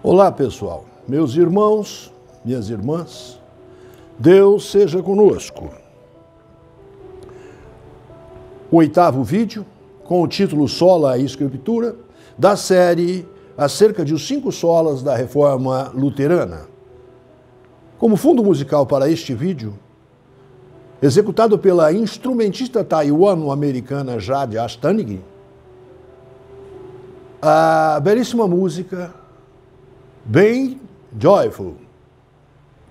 Olá, pessoal, meus irmãos, minhas irmãs, Deus seja conosco. O 8º vídeo, com o título Sola Escritura, da série acerca de os 5 solas da Reforma Luterana. Como fundo musical para este vídeo, executado pela instrumentista taiwano-americana Jade Astanig, a belíssima música Bem Joyful,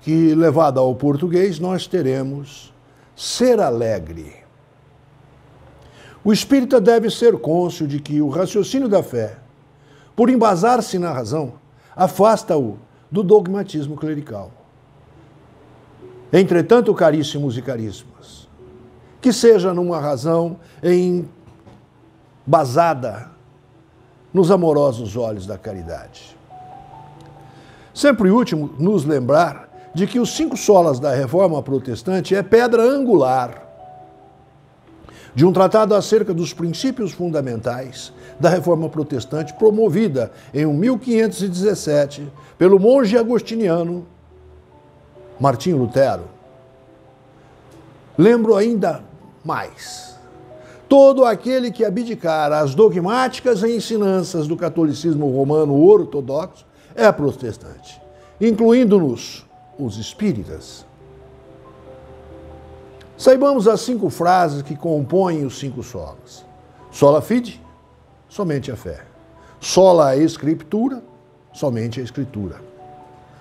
que levada ao português nós teremos Ser Alegre. O espírita deve ser cônscio de que o raciocínio da fé, por embasar-se na razão, afasta-o do dogmatismo clerical. Entretanto, caríssimos e caríssimas, que seja numa razão embasada nos amorosos olhos da caridade. Sempre útil nos lembrar de que os 5 solas da Reforma Protestante é pedra angular de um tratado acerca dos princípios fundamentais da Reforma Protestante promovida em 1517 pelo monge agostiniano Martinho Lutero. Lembro ainda mais: todo aquele que abdicar às dogmáticas ensinanças do catolicismo romano ortodoxo é protestante, incluindo-nos os espíritas. Saibamos as 5 frases que compõem os 5 solas. Sola fide, somente a fé. Sola Escritura, somente a Escritura.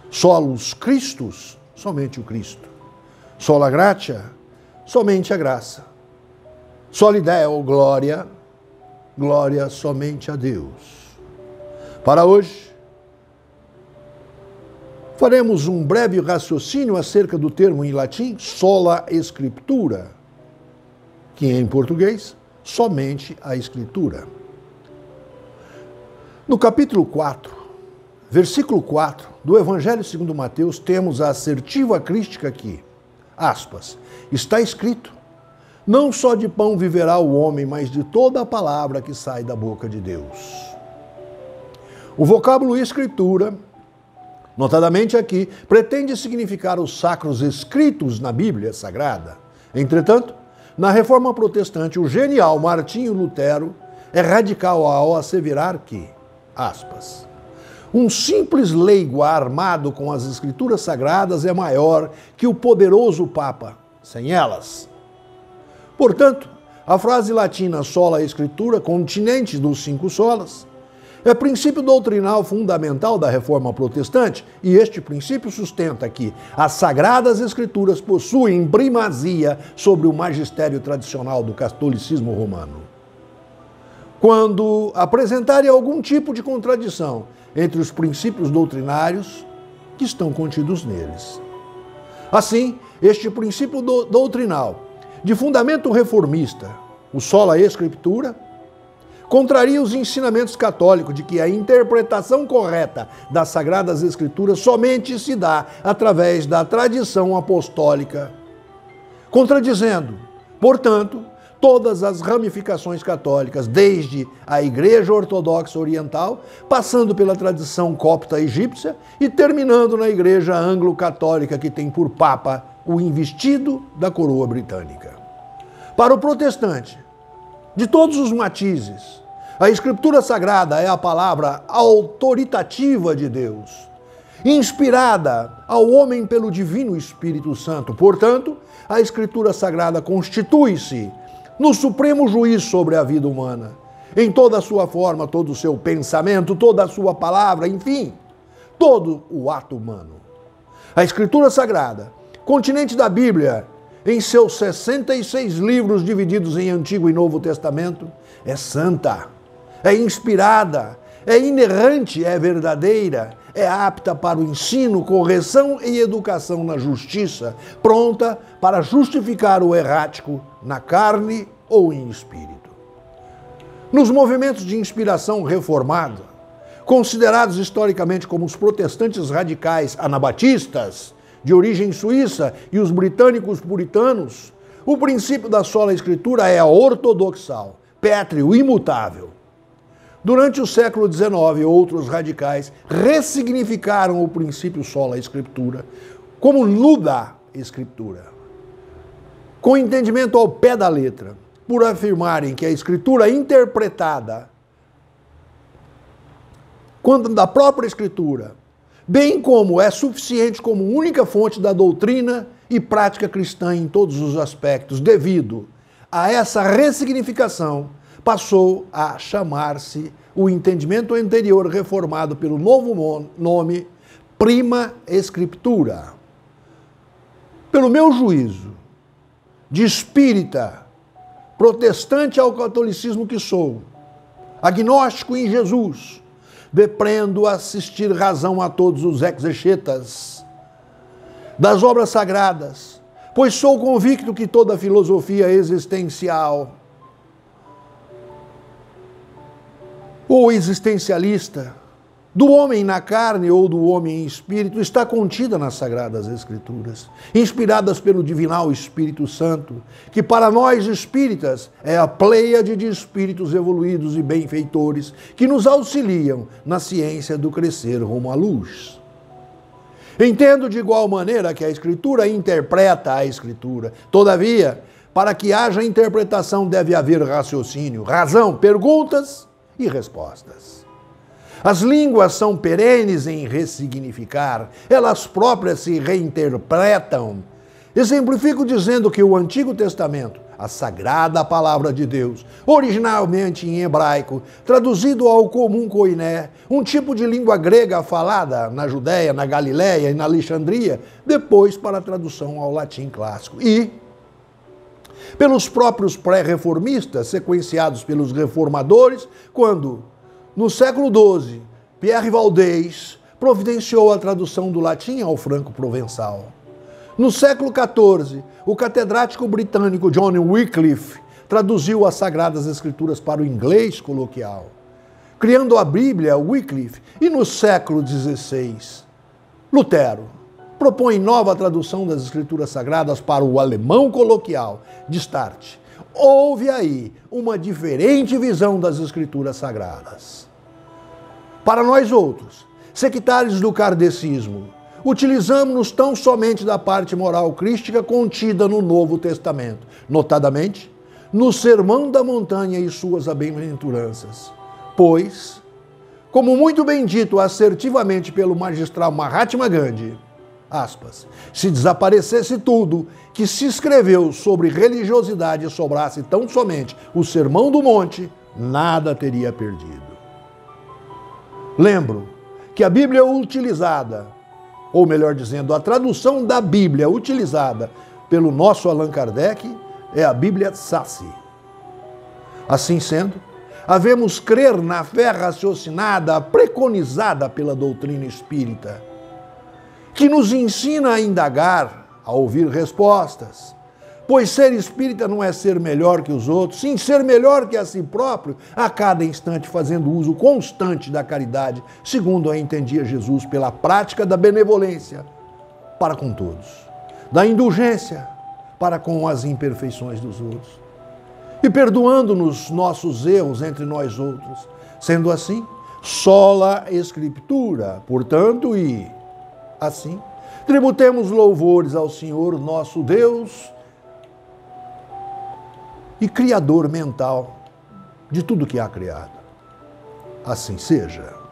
Solus Christus, somente o Cristo. Sola Gratia, somente a graça. Soli Deo Glória, glória somente a Deus. Para hoje, faremos um breve raciocínio acerca do termo em latim sola scriptura, que em português, somente a Escritura. No capítulo 4, versículo 4 do Evangelho segundo Mateus, temos a assertiva crítica que, aspas, está escrito: não só de pão viverá o homem, mas de toda a palavra que sai da boca de Deus. O vocábulo Escritura, notadamente aqui, pretende significar os sacros escritos na Bíblia Sagrada. Entretanto, na Reforma Protestante, o genial Martinho Lutero é radical ao asseverar que, aspas, um simples leigo armado com as Escrituras Sagradas é maior que o poderoso Papa sem elas. Portanto, a frase latina sola Escritura, continente dos 5 solas, é princípio doutrinal fundamental da Reforma Protestante, e este princípio sustenta que as Sagradas Escrituras possuem primazia sobre o magistério tradicional do catolicismo romano. Quando apresentarem algum tipo de contradição entre os princípios doutrinários que estão contidos neles. Assim, este princípio doutrinal, de fundamento reformista, o sola Escritura, contraria os ensinamentos católicos de que a interpretação correta das Sagradas Escrituras somente se dá através da tradição apostólica, contradizendo, portanto, todas as ramificações católicas, desde a Igreja Ortodoxa Oriental, passando pela tradição copta egípcia e terminando na Igreja Anglo-Católica, que tem por Papa o investido da coroa britânica. Para o protestante, de todos os matizes, a Escritura Sagrada é a palavra autoritativa de Deus, inspirada ao homem pelo Divino Espírito Santo. Portanto, a Escritura Sagrada constitui-se no supremo juiz sobre a vida humana, em toda a sua forma, todo o seu pensamento, toda a sua palavra, enfim, todo o ato humano. A Escritura Sagrada, continente da Bíblia, em seus 66 livros divididos em Antigo e Novo Testamento, é santa, é inspirada, é inerrante, é verdadeira, é apta para o ensino, correção e educação na justiça, pronta para justificar o errático na carne ou em espírito. Nos movimentos de inspiração reformada, considerados historicamente como os protestantes radicais anabatistas, de origem suíça, e os britânicos puritanos, o princípio da sola Escritura é ortodoxal, pétreo, imutável. Durante o século XIX, outros radicais ressignificaram o princípio sola escritura como nuda escritura, com entendimento ao pé da letra, por afirmarem que a escritura interpretada quando da própria escritura, bem como é suficiente como única fonte da doutrina e prática cristã em todos os aspectos, devido a essa ressignificação, passou a chamar-se o entendimento anterior reformado pelo novo nome Prima Scriptura. Pelo meu juízo, de espírita, protestante ao catolicismo que sou, agnóstico em Jesus, depreendo assistir razão a todos os exegetas das obras sagradas, pois sou convicto que toda filosofia existencial ou existencialista, do homem na carne ou do homem em espírito, está contida nas Sagradas Escrituras, inspiradas pelo Divinal Espírito Santo, que para nós espíritas é a pleiade de espíritos evoluídos e benfeitores que nos auxiliam na ciência do crescer rumo à luz. Entendo de igual maneira que a Escritura interpreta a Escritura. Todavia, para que haja interpretação deve haver raciocínio, razão, perguntas e respostas. As línguas são perenes em ressignificar, elas próprias se reinterpretam. Exemplifico dizendo que o Antigo Testamento, a Sagrada Palavra de Deus, originalmente em hebraico, traduzido ao comum koiné, um tipo de língua grega falada na Judéia, na Galiléia e na Alexandria, depois para a tradução ao latim clássico. E, pelos próprios pré-reformistas, sequenciados pelos reformadores, quando, no século XII, Pierre Valdez providenciou a tradução do latim ao franco-provençal. No século XIV, o catedrático britânico John Wycliffe traduziu as Sagradas Escrituras para o inglês coloquial, criando a Bíblia Wycliffe. E no século XVI, Lutero propõe nova tradução das Escrituras Sagradas para o alemão coloquial, Destart. Houve aí uma diferente visão das Escrituras Sagradas. Para nós outros, sectários do kardecismo, utilizamos-nos tão somente da parte moral crística contida no Novo Testamento, notadamente no Sermão da Montanha e suas bem-aventuranças. Pois, como muito bem dito assertivamente pelo magistral Mahatma Gandhi, aspas, se desaparecesse tudo que se escreveu sobre religiosidade e sobrasse tão somente o Sermão do Monte, nada teria perdido. Lembro que a Bíblia utilizada, ou melhor dizendo, a tradução da Bíblia utilizada pelo nosso Allan Kardec é a Bíblia Sassi. Assim sendo, havemos crer na fé raciocinada, preconizada pela doutrina espírita, que nos ensina a indagar, a ouvir respostas, pois ser espírita não é ser melhor que os outros, sim ser melhor que a si próprio, a cada instante fazendo uso constante da caridade, segundo a entendia Jesus, pela prática da benevolência para com todos, da indulgência para com as imperfeições dos outros, e perdoando-nos nossos erros entre nós outros. Sendo assim, sola Escritura, portanto, e assim, tributemos louvores ao Senhor nosso Deus e Criador mental de tudo que há criado. Assim seja.